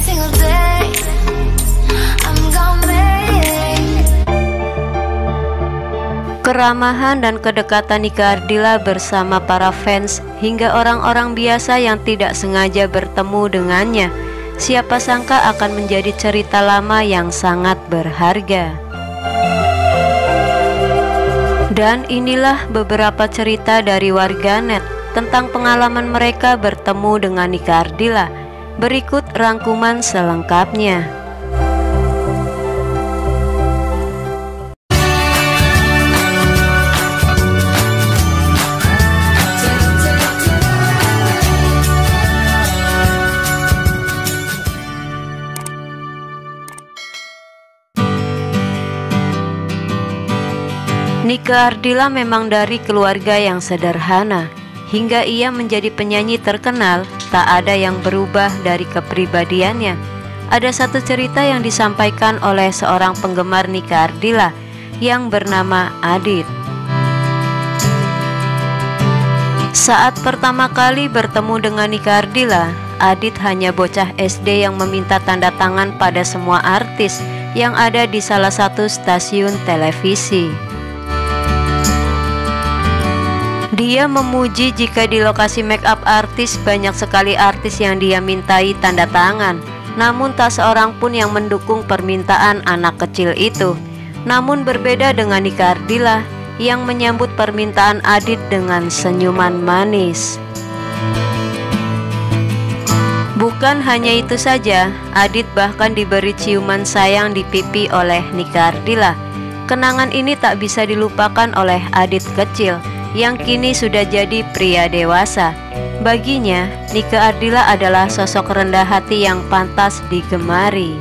single day. I'm gonna make. Keramahan dan kedekatan Nika Ardila bersama para fans hingga orang-orang biasa yang tidak sengaja bertemu dengannya, siapa sangka akan menjadi cerita lama yang sangat berharga. Dan inilah beberapa cerita dari warganet tentang pengalaman mereka bertemu dengan Nika Ardila. Berikut rangkuman selengkapnya. Nika Ardila memang dari keluarga yang sederhana. Hingga ia menjadi penyanyi terkenal, tak ada yang berubah dari kepribadiannya. Ada satu cerita yang disampaikan oleh seorang penggemar Nika Ardila yang bernama Adit. Saat pertama kali bertemu dengan Nika Ardila, Adit hanya bocah SD yang meminta tanda tangan pada semua artis yang ada di salah satu stasiun televisi. Dia memuji jika di lokasi make up artis banyak sekali artis yang dia mintai tanda tangan. Namun tak seorang pun yang mendukung permintaan anak kecil itu. Namun berbeda dengan Nika Ardila yang menyambut permintaan Adit dengan senyuman manis. Bukan hanya itu saja, Adit bahkan diberi ciuman sayang di pipi oleh Nika Ardila. Kenangan ini tak bisa dilupakan oleh Adit kecil yang kini sudah jadi pria dewasa. Baginya, Nika Ardila adalah sosok rendah hati yang pantas digemari.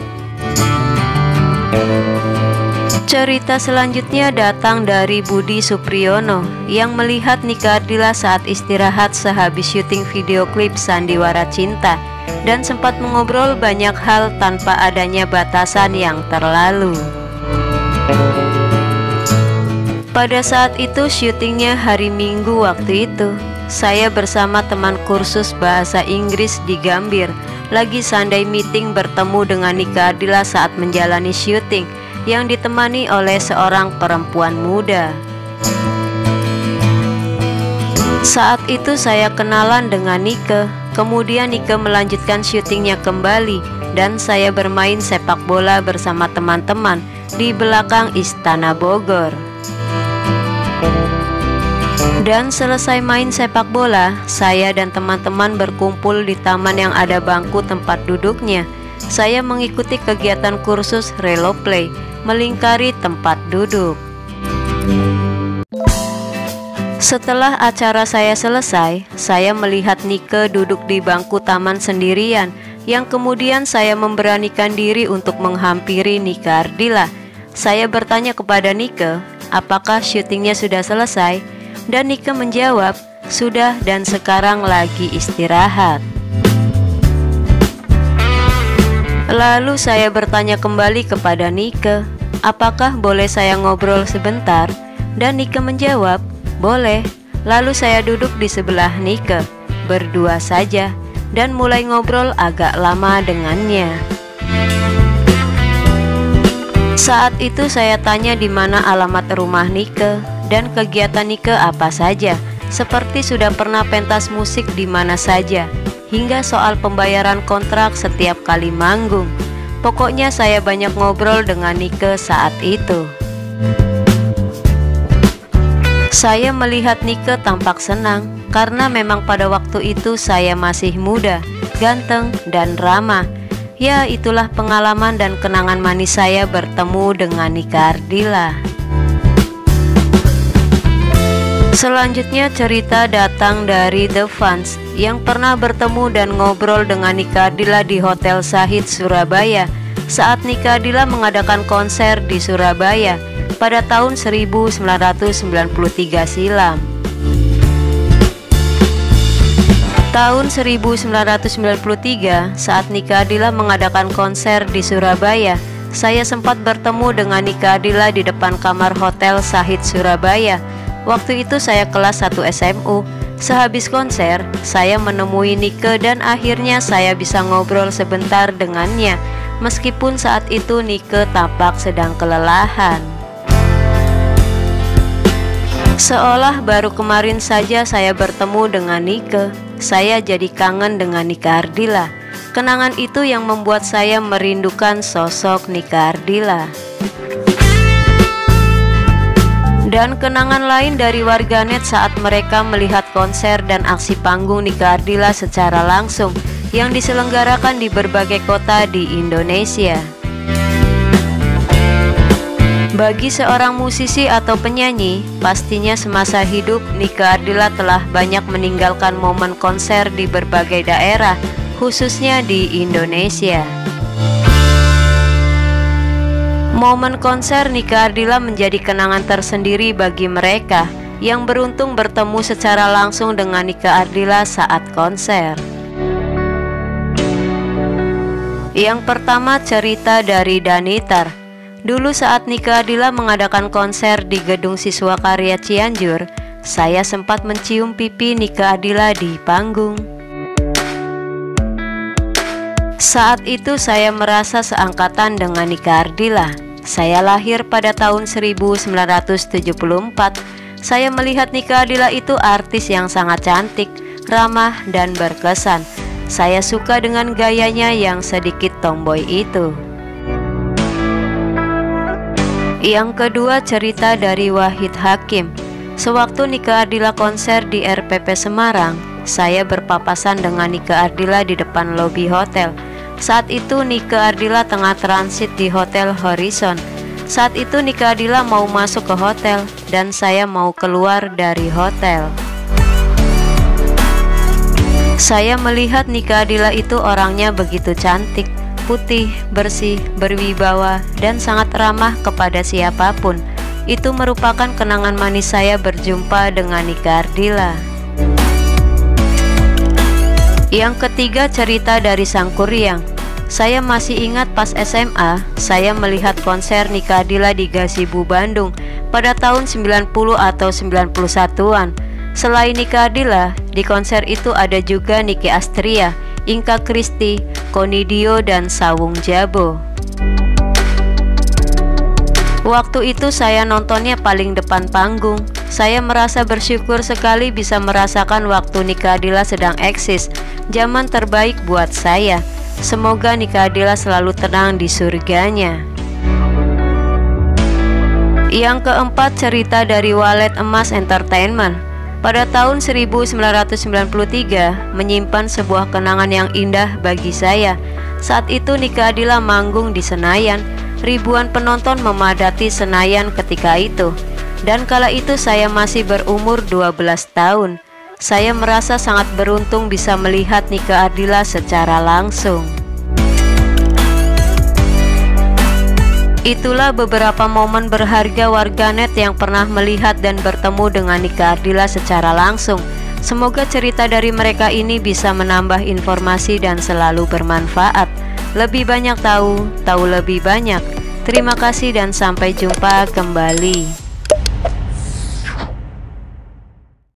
Cerita selanjutnya datang dari Budi Supriyono yang melihat Nika Ardila saat istirahat sehabis syuting video klip Sandiwara Cinta dan sempat mengobrol banyak hal tanpa adanya batasan yang terlalu. Pada saat itu syutingnya hari Minggu waktu itu. Saya bersama teman kursus bahasa Inggris di Gambir lagi Sunday meeting bertemu dengan Nika Ardila saat menjalani syuting yang ditemani oleh seorang perempuan muda. Saat itu saya kenalan dengan Nika. Kemudian Nika melanjutkan syutingnya kembali dan saya bermain sepak bola bersama teman-teman di belakang Istana Bogor. Dan selesai main sepak bola, saya dan teman-teman berkumpul di taman yang ada bangku tempat duduknya. Saya mengikuti kegiatan kursus relo play, melingkari tempat duduk. Setelah acara saya selesai, saya melihat Nika duduk di bangku taman sendirian, yang kemudian saya memberanikan diri untuk menghampiri Nika Ardila. Saya bertanya kepada Nika, apakah syutingnya sudah selesai? Dan Nika menjawab, sudah dan sekarang lagi istirahat. Lalu saya bertanya kembali kepada Nika, apakah boleh saya ngobrol sebentar? Dan Nika menjawab, boleh. Lalu saya duduk di sebelah Nika, berdua saja, dan mulai ngobrol agak lama dengannya. Saat itu saya tanya di mana alamat rumah Nika dan kegiatan Nika apa saja, seperti sudah pernah pentas musik di mana saja, hingga soal pembayaran kontrak setiap kali manggung. Pokoknya saya banyak ngobrol dengan Nika saat itu. Saya melihat Nika tampak senang karena memang pada waktu itu saya masih muda, ganteng, dan ramah. Ya, itulah pengalaman dan kenangan manis saya bertemu dengan Nika Ardila. Selanjutnya cerita datang dari The Fans yang pernah bertemu dan ngobrol dengan Nika Ardila di Hotel Sahid Surabaya saat Nika Ardila mengadakan konser di Surabaya pada tahun 1993 silam. Tahun 1993 saat Nika Ardila mengadakan konser di Surabaya, saya sempat bertemu dengan Nika Ardila di depan kamar Hotel Sahid Surabaya. Waktu itu saya kelas 1 SMU Sehabis konser, saya menemui Nike dan akhirnya saya bisa ngobrol sebentar dengannya, meskipun saat itu Nike tampak sedang kelelahan. Seolah baru kemarin saja saya bertemu dengan Nike, saya jadi kangen dengan Nike Ardila. Kenangan itu yang membuat saya merindukan sosok Nike Ardila. Dan kenangan lain dari warganet saat mereka melihat konser dan aksi panggung Nike Ardila secara langsung yang diselenggarakan di berbagai kota di Indonesia. Bagi seorang musisi atau penyanyi, pastinya semasa hidup Nike Ardila telah banyak meninggalkan momen konser di berbagai daerah, khususnya di Indonesia. Momen konser Nike Ardila menjadi kenangan tersendiri bagi mereka yang beruntung bertemu secara langsung dengan Nike Ardila saat konser. Yang pertama, cerita dari Danitar. Dulu saat Nike Ardila mengadakan konser di Gedung Siswa Karya Cianjur, saya sempat mencium pipi Nike Ardila di panggung. Saat itu saya merasa seangkatan dengan Nike Ardila. Saya lahir pada tahun 1974. Saya melihat Nike Ardila itu artis yang sangat cantik, ramah, dan berkesan. Saya suka dengan gayanya yang sedikit tomboy itu. Yang kedua, cerita dari Wahid Hakim. Sewaktu Nike Ardila konser di RPP Semarang, saya berpapasan dengan Nike Ardila di depan lobi hotel. Saat itu Nike Ardila tengah transit di Hotel Horizon. Saat itu Nike Ardila mau masuk ke hotel dan saya mau keluar dari hotel. Saya melihat Nike Ardila itu orangnya begitu cantik, putih, bersih, berwibawa, dan sangat ramah kepada siapapun. Itu merupakan kenangan manis saya berjumpa dengan Nike Ardila. Yang ketiga, cerita dari Sang Kuryang. Saya masih ingat pas SMA, saya melihat konser Nike Ardila di Gazebo Bandung pada tahun 90 atau 91-an. Selain Nike Ardila, di konser itu ada juga Nicky Astria, Inka Kristi, Konidio, dan Sawung Jabo. Waktu itu saya nontonnya paling depan panggung. Saya merasa bersyukur sekali bisa merasakan waktu Nike Ardila sedang eksis, zaman terbaik buat saya. Semoga Nike Ardila selalu tenang di surganya. Yang keempat, cerita dari Walet Emas Entertainment. Pada tahun 1993 menyimpan sebuah kenangan yang indah bagi saya. Saat itu Nike Ardila manggung di Senayan. Ribuan penonton memadati Senayan ketika itu. Dan kala itu saya masih berumur 12 tahun. Saya merasa sangat beruntung bisa melihat Nike Ardila secara langsung. Itulah beberapa momen berharga warganet yang pernah melihat dan bertemu dengan Nike Ardila secara langsung. Semoga cerita dari mereka ini bisa menambah informasi dan selalu bermanfaat. Lebih banyak tahu lebih banyak. Terima kasih dan sampai jumpa kembali.